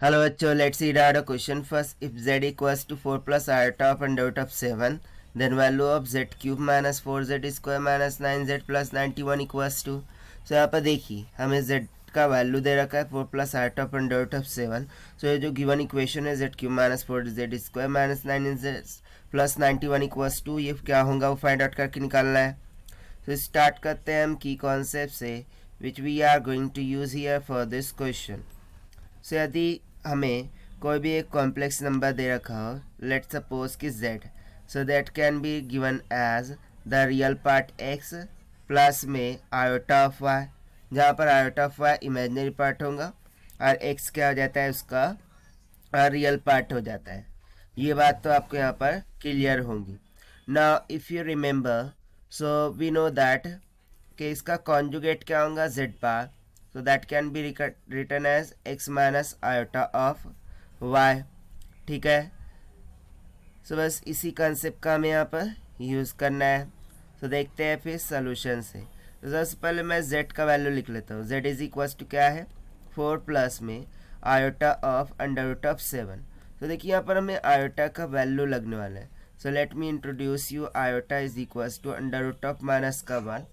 Hello बच्चों, let's read out a question first. If z equals to 4 plus iota of under root of 7, then value of z cube minus 4z square minus 9z plus 91 equals to. So यहाँ पर देखिए हमें z का value दे रखा है 4 plus art of under root of 7. So ये जो given equation है z cube minus 4z square minus 9z plus 91 equals to, ये क्या होगा वो फाइंड आउट करके निकालना है. तो स्टार्ट करते हैं हम की कॉन्सेप्ट से which we are going to use here for this question. So यदि हमें कोई भी एक कॉम्प्लेक्स नंबर दे रखा हो, लेट सपोज कि z, so that can be given as the real part x plus में आयोटा ऑफ y, जहाँ पर iota of y imaginary part होगा और x क्या हो जाता है उसका रियल पार्ट हो जाता है. ये बात तो आपको यहाँ पर क्लियर होगी. Now if you remember, so we know that कि इसका कॉन्जुगेट क्या होगा z bar, so that can be written as x minus iota of y. ठीक है, so बस इसी कंसेप्ट का हमें यहाँ पर यूज़ करना है. तो देखते हैं फिर सोल्यूशन से. तो सबसे पहले मैं z का वैल्यू लिख लेता हूँ. z इज इक्वल टू क्या है 4 प्लस में iota of under root of 7. तो देखिए यहाँ पर हमें आयोटा का वैल्यू लगने वाला है. So let me introduce you. Iota is equal to under root of minus का 1,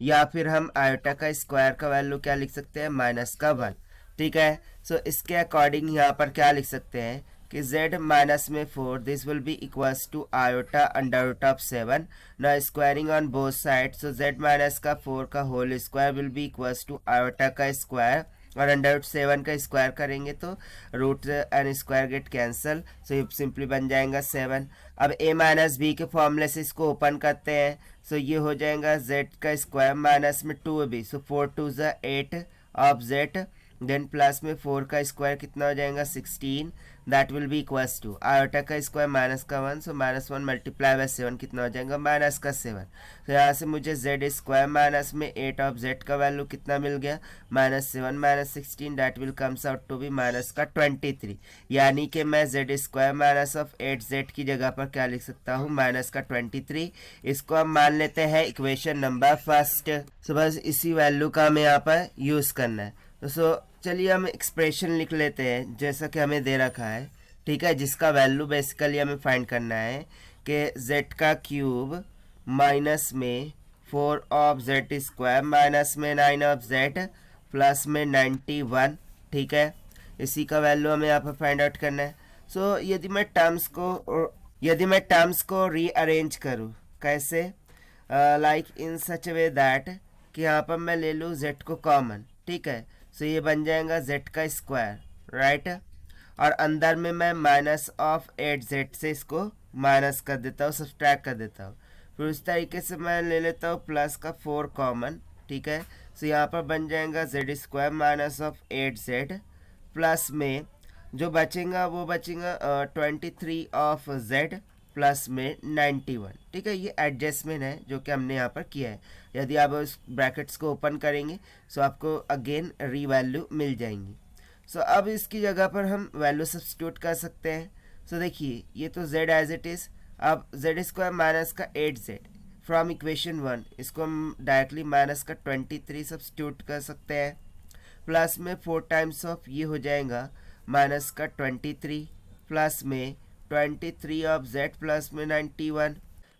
या फिर हम आयोटा का स्क्वायर का वैल्यू क्या लिख सकते हैं माइनस का 1. ठीक है, सो इसके अकॉर्डिंग यहाँ पर क्या लिख सकते हैं कि z माइनस में 4, this will be equals to iota under root of 7. ना squaring on both side, so z minus का 4 का whole square will be equals to iota का स्क्वायर, और अंडर रूट 7 का स्क्वायर करेंगे तो root and square get cancel, so ये simply बन जाएगा 7. अब a माइनस बी के फॉर्मूले से इसको ओपन करते हैं. सो ये हो जाएगा z का स्क्वायर माइनस में 2b, सो 4 2 ज़ा 8 ऑफ z, देन प्लस में 4 का स्क्वायर कितना हो जाएगा 16, that will be equals to iota का स्क्वायर माइनस का 1, सो माइनस 1 मल्टीप्लाई बाय 7 कितना हो जाएगा माइनस का 7. तो यहाँ से मुझे z स्क्वायर माइनस में 8 ऑफ z का वैल्यू कितना मिल गया minus 7 minus 16, that will comes out to be minus का 23. यानी कि मैं z square minus of 8z की जगह पर क्या लिख सकता हूँ माइनस का 23. इसको हम मान लेते हैं इक्वेशन नंबर फर्स्ट. सो बस इसी वैल्यू का हमें यहाँ पर यूज़ करना है. तो सो चलिए हम एक्सप्रेशन लिख लेते हैं जैसा कि हमें दे रखा है. ठीक है, जिसका वैल्यू बेसिकली हमें फाइंड करना है कि z का क्यूब माइनस में 4 ऑफ z स्क्वायर माइनस में 9 ऑफ z प्लस में 91. ठीक है, इसी का वैल्यू हमें यहाँ पर फाइंड आउट करना है. सो यदि मैं टर्म्स को रीअरेंज करूँ कैसे, like in such way that कि यहाँ पर मैं ले लूँ z को कॉमन. ठीक है, सो ये बन जाएगा z का स्क्वायर, राइट, और अंदर में मैं माइनस ऑफ 8z से इसको माइनस कर देता हूँ, सब्सट्रैक्ट कर देता हूँ. फिर उस तरीके से मैं ले लेता हूँ प्लस का 4 कॉमन. ठीक है, सो यहाँ पर बन जाएगा z square minus of 8z plus में जो बचेगा वो बचेगा 23 ऑफ z प्लस में 91. ठीक है, ये एडजस्टमेंट है जो कि हमने यहाँ पर किया है. यदि आप उस ब्रैकेट्स को ओपन करेंगे सो आपको अगेन री वैल्यू मिल जाएंगी. सो अब इसकी जगह पर हम वैल्यू सब्स्टिट्यूट कर सकते हैं. सो देखिए ये तो z एज इट इज़. अब z स्क्वायर माइनस का 8z फ्रॉम इक्वेशन 1, इसको हम डायरेक्टली माइनस का 23 सब्स्टिट्यूट कर सकते हैं. प्लस में 4 टाइम्स ऑफ ये हो जाएगा माइनस का 23 प्लस में 23 ऑफ z प्लस में 91.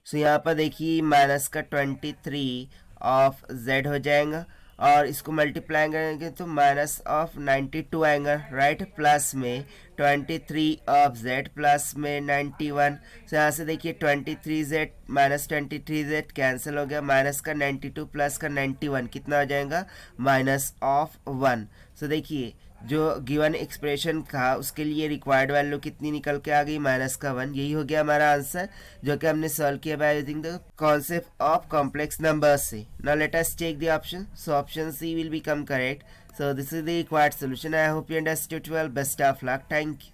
सो यहाँ पर देखिए माइनस का 23 ऑफ z हो जाएगा और इसको मल्टीप्लाई करेंगे तो माइनस ऑफ 92 आएगा, राइट, प्लस में 23 ऑफ z प्लस में 91. सो यहाँ से देखिए 23z माइनस 23z कैंसिल हो गया, माइनस का 92 प्लस का 91 कितना हो जाएगा माइनस ऑफ 1. सो देखिए जो गिवन एक्सप्रेशन था उसके लिए रिक्वायर्ड वैल्यू कितनी निकल के आ गई माइनस का 1. यही हो गया हमारा आंसर जो कि हमने सॉल्व किया by using the concept of complex numbers से. Now let us check the option. So option C will become correct. So this is the required solution. I hope you understood well. Best of luck. Thank you.